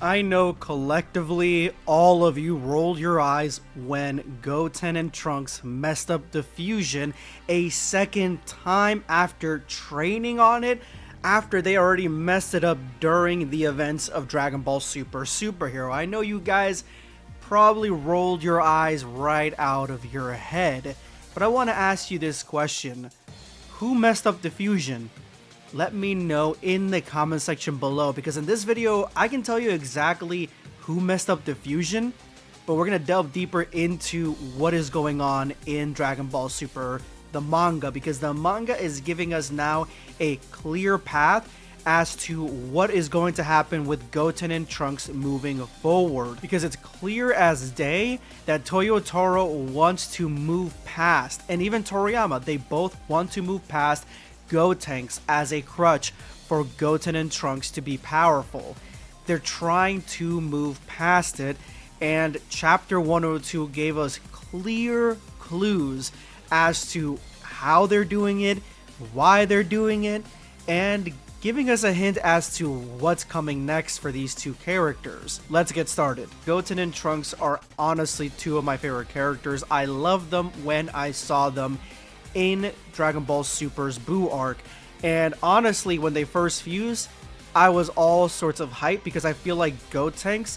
I know collectively all of you rolled your eyes when Goten and Trunks messed up the fusion a second time after training on it, after they already messed it up during the events of Dragon Ball Super Superhero. I know you guys probably rolled your eyes right out of your head, but I want to ask you this question. Who messed up the fusion? Let me know in the comment section below, because in this video I can tell you exactly who messed up the fusion, but we're gonna delve deeper into what is going on in Dragon Ball Super, the manga, because the manga is giving us now a clear path as to what is going to happen with Goten and Trunks moving forward, because it's clear as day that Toyotaro wants to move past, and even Toriyama, they both want to move past Gotenks as a crutch for Goten and Trunks to be powerful. They're trying to move past it, and Chapter 102 gave us clear clues as to how they're doing it, why they're doing it, and giving us a hint as to what's coming next for these two characters. Let's get started. Goten and Trunks are honestly two of my favorite characters. I loved them when I saw them in Dragon Ball Super's Buu arc, and honestly when they first fused I was all sorts of hyped, because I feel like Gotenks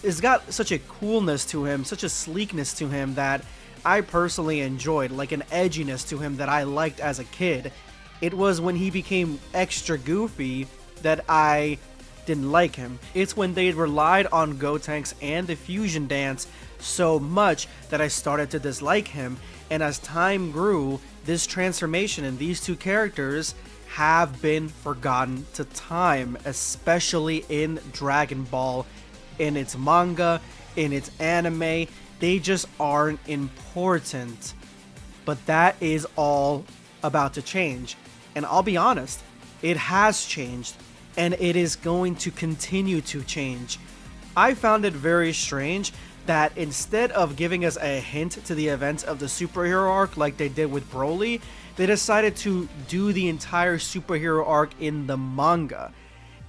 has got such a coolness to him, such a sleekness to him that I personally enjoyed, like an edginess to him that I liked as a kid. It was when he became extra goofy that I didn't like him. It's when they relied on Gotenks and the fusion dance so much that I started to dislike him, and as time grew, this transformation in these two characters have been forgotten to time, especially in Dragon Ball, in its manga, in its anime. They just aren't important. But that is all about to change. And I'll be honest, it has changed, and it is going to continue to change. I found it very strange that instead of giving us a hint to the events of the superhero arc like they did with Broly, they decided to do the entire superhero arc in the manga.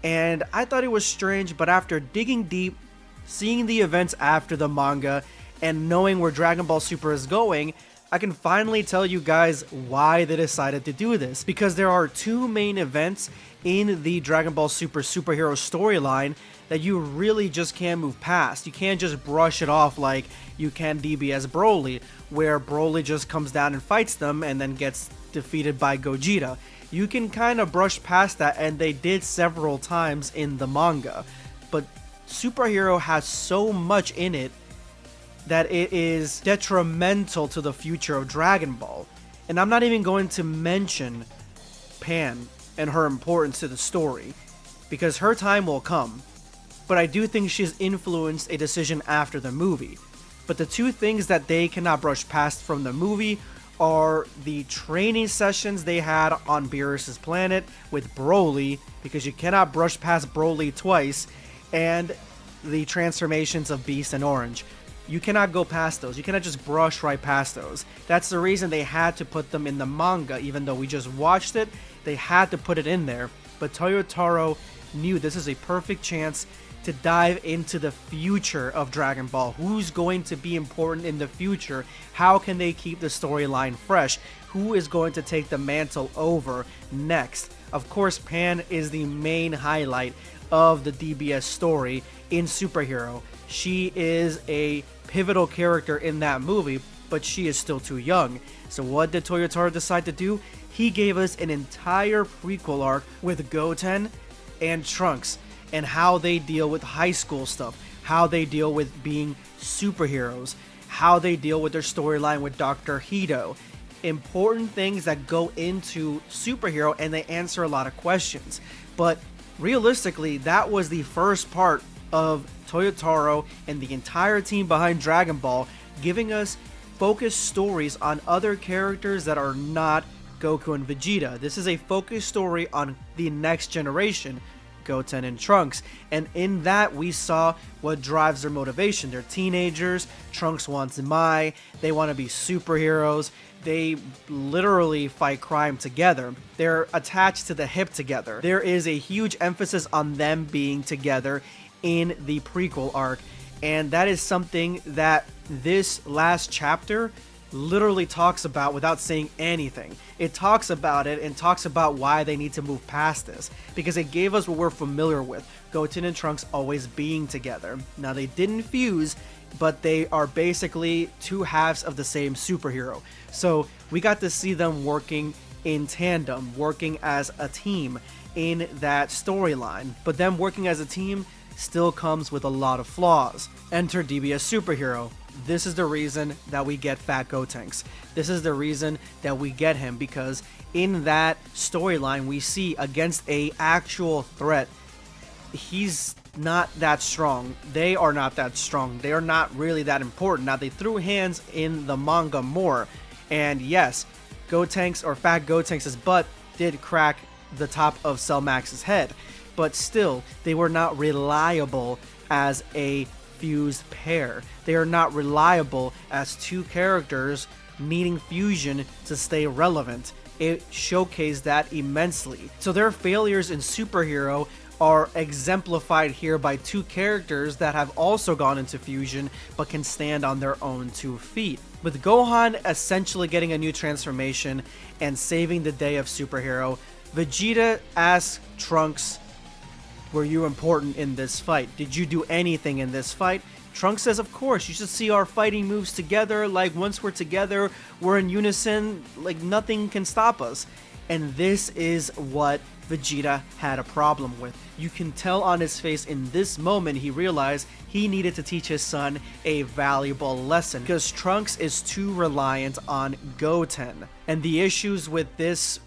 And I thought it was strange, but after digging deep, seeing the events after the manga, and knowing where Dragon Ball Super is going, I can finally tell you guys why they decided to do this. Because there are two main events in the Dragon Ball Super superhero storyline that you really just can't move past. You can't just brush it off like you can DBS Broly, where Broly just comes down and fights them and then gets defeated by Gogeta. You can kind of brush past that, and they did several times in the manga. But superhero has so much in it that it is detrimental to the future of Dragon Ball. And I'm not even going to mention Pan and her importance to the story, because her time will come. But I do think she's influenced a decision after the movie. But the two things that they cannot brush past from the movie are the training sessions they had on Beerus' planet with Broly, because you cannot brush past Broly twice, and the transformations of Beast and Orange. You cannot go past those. You cannot just brush right past those. That's the reason they had to put them in the manga. Even though we just watched it, they had to put it in there. But Toyotaro knew this is a perfect chance to dive into the future of Dragon Ball. Who's going to be important in the future? How can they keep the storyline fresh? Who is going to take the mantle over next? Of course, Pan is the main highlight of the DBS story in Superhero. She is a pivotal character in that movie, but she is still too young. So what did Toyotaro decide to do? He gave us an entire prequel arc with Goten and Trunks, and how they deal with high school stuff, how they deal with being superheroes, how they deal with their storyline with Dr. Hito. Important things that go into superhero, and they answer a lot of questions. But realistically, that was the first part of Toyotaro and the entire team behind Dragon Ball, giving us focused stories on other characters that are not Goku and Vegeta. This is a focused story on the next generation, Goten and Trunks, and in that we saw what drives their motivation. They're teenagers. Trunks wants Mai. They want to be superheroes. They literally fight crime together. They're attached to the hip together. There is a huge emphasis on them being together in the prequel arc. And that is something that this last chapter literally talks about without saying anything. It talks about it and talks about why they need to move past this, because it gave us what we're familiar with, Goten and Trunks always being together. Now, they didn't fuse, but they are basically two halves of the same superhero. So we got to see them working in tandem, working as a team in that storyline. But them working as a team still comes with a lot of flaws. Enter DBS Superhero. This is the reason that we get Fat Gotenks. This is the reason that we get him, because in that storyline we see against a actual threat, he's not that strong. They are not that strong. They are not really that important. Now, they threw hands in the manga more, and yes, Gotenks or Fat Gotenks' butt did crack the top of Cell Max's head, but still, they were not reliable as a fused pair. They are not reliable as two characters needing fusion to stay relevant. It showcased that immensely. So their failures in Superhero are exemplified here by two characters that have also gone into fusion but can stand on their own 2 feet. With Gohan essentially getting a new transformation and saving the day of Superhero, Vegeta asks Trunks, "Were you important in this fight? Did you do anything in this fight?" Trunks says, "Of course, you should see our fighting moves together. Like, once we're together, we're in unison, like nothing can stop us." And this is what Vegeta had a problem with. You can tell on his face in this moment he realized he needed to teach his son a valuable lesson, because Trunks is too reliant on Goten. And the issues with this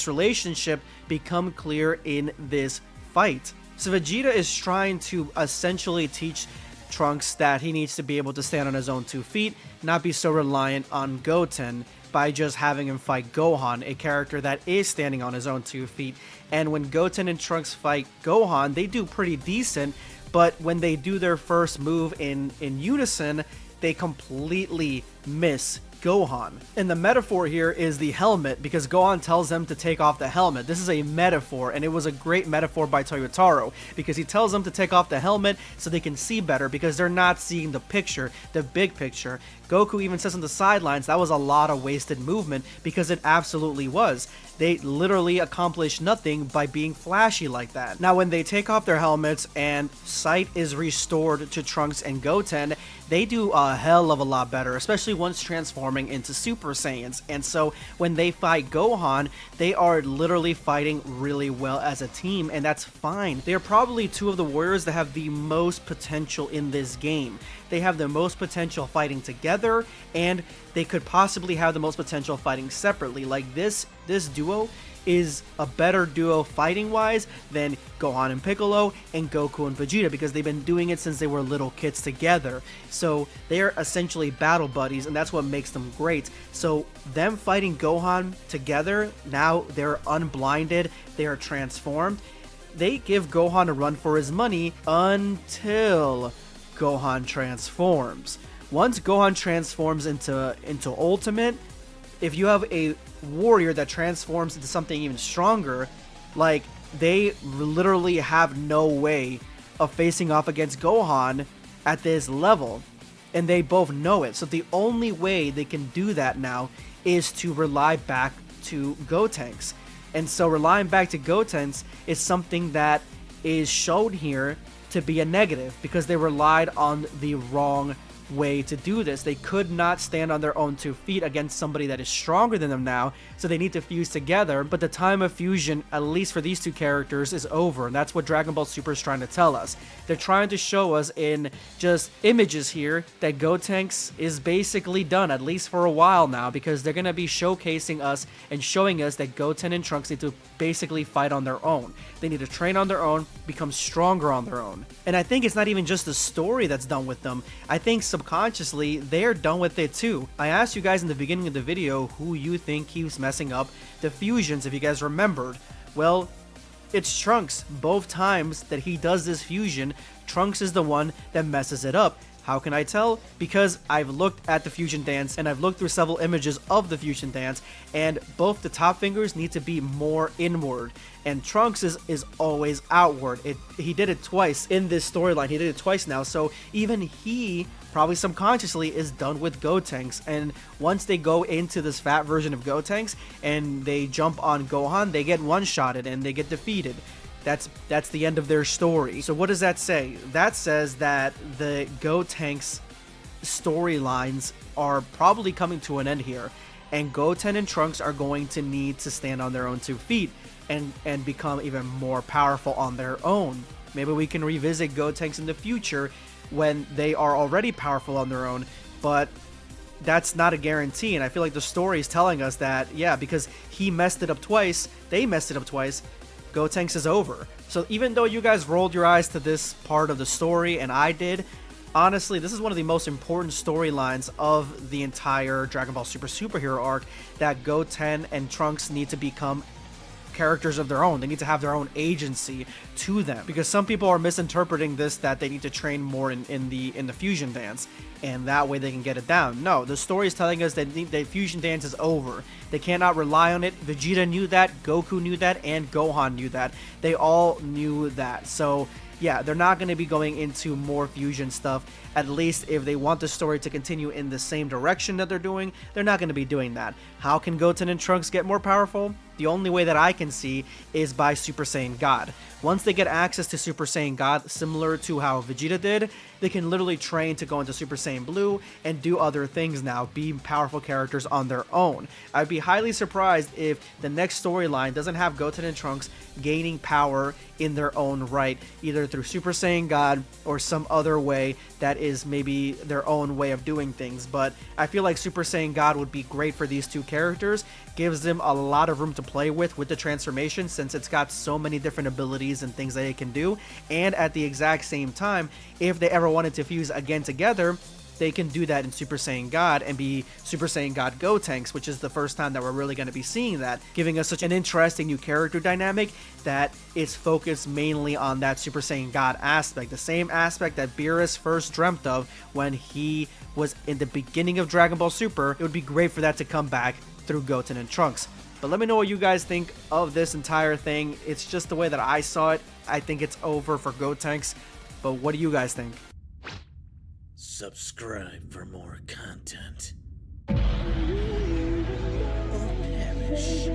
relationship become clear in this fight. So Vegeta is trying to essentially teach Trunks that he needs to be able to stand on his own 2 feet, not be so reliant on Goten, by just having him fight Gohan, a character that is standing on his own 2 feet. And when Goten and Trunks fight Gohan, they do pretty decent, but when they do their first move in unison, they completely miss Gohan. And the metaphor here is the helmet, because Gohan tells them to take off the helmet. This is a metaphor, and it was a great metaphor by Toyotaro, because he tells them to take off the helmet so they can see better, because they're not seeing the picture, the big picture. Goku even says on the sidelines that was a lot of wasted movement, because it absolutely was. They literally accomplished nothing by being flashy like that. Now, when they take off their helmets and sight is restored to Trunks and Goten, they do a hell of a lot better, especially once transforming into Super Saiyans. And so when they fight Gohan, they are literally fighting really well as a team, and that's fine. They are probably two of the warriors that have the most potential in this game. They have the most potential fighting together, and they could possibly have the most potential fighting separately. Like, this duo is a better duo fighting wise than Gohan and Piccolo and Goku and Vegeta, because they've been doing it since they were little kids together. So they're essentially battle buddies, and that's what makes them great. So them fighting Gohan together, now they're unblinded, they are transformed. They give Gohan a run for his money until Gohan transforms. Once Gohan transforms into Ultimate, if you have a warrior that transforms into something even stronger, like, they literally have no way of facing off against Gohan at this level, and they both know it. So the only way they can do that now is to rely back to Gotenks. And so relying back to Gotenks is something that is shown here to be a negative, because they relied on the wrong way to do this. They could not stand on their own 2 feet against somebody that is stronger than them now, so they need to fuse together. But the time of fusion, at least for these two characters, is over, and that's what Dragon Ball Super is trying to tell us. They're trying to show us in just images here that Gotenks is basically done, at least for a while now, because they're going to be showcasing us and showing us that Goten and Trunks need to basically fight on their own. They need to train on their own, become stronger on their own. And I think it's not even just the story that's done with them. I think subconsciously they're done with it too. I asked you guys in the beginning of the video who you think keeps messing up the fusions, if you guys remembered. Well, it's Trunks. Both times that he does this fusion, Trunks is the one that messes it up. How can I tell? Because I've looked at the fusion dance and I've looked through several images of the fusion dance, and both the top fingers need to be more inward, and Trunks is always outward. He did it twice in this storyline. He did it twice now, so even he probably subconsciously is done with Gotenks, and once they go into this fat version of Gotenks and they jump on Gohan, they get one-shotted and they get defeated. That's the end of their story. So what does that say? That says that the Gotenks storylines are probably coming to an end here, and Goten and Trunks are going to need to stand on their own 2 feet and become even more powerful on their own. Maybe we can revisit Gotenks in the future when they are already powerful on their own, but that's not a guarantee, and I feel like the story is telling us that, yeah, because he messed it up twice, they messed it up twice, Gotenks is over. So even though you guys rolled your eyes to this part of the story, and I did, honestly, this is one of the most important storylines of the entire Dragon Ball Super superhero arc, that Goten and Trunks need to become characters of their own. They need to have their own agency to them, because some people are misinterpreting this that they need to train more in the fusion dance, and that way they can get it down. No, the story is telling us that the fusion dance is over. They cannot rely on it. Vegeta knew that, Goku knew that, and Gohan knew that. They all knew that. So yeah, they're not going to be going into more fusion stuff. At least if they want the story to continue in the same direction that they're doing, they're not going to be doing that. How can Goten and Trunks get more powerful? The only way that I can see is by Super Saiyan God. Once they get access to Super Saiyan God, similar to how Vegeta did, they can literally train to go into Super Saiyan Blue and do other things now, be powerful characters on their own. I'd be highly surprised if the next storyline doesn't have Goten and Trunks gaining power in their own right, either through Super Saiyan God or some other way that is maybe their own way of doing things. But I feel like Super Saiyan God would be great for these 2 characters, gives them a lot of room to play with the transformation, since it's got so many different abilities and things that it can do. And at the exact same time, if they ever wanted to fuse again together, they can do that in Super Saiyan God and be Super Saiyan God Gotenks, which is the first time that we're really going to be seeing that, giving us such an interesting new character dynamic that is focused mainly on that Super Saiyan God aspect, the same aspect that Beerus first dreamt of when he was in the beginning of Dragon Ball Super. It would be great for that to come back through Goten and Trunks. But let me know what you guys think of this entire thing. It's just the way that I saw it. I think it's over for Gotenks, but what do you guys think? Subscribe for more content. Or perish.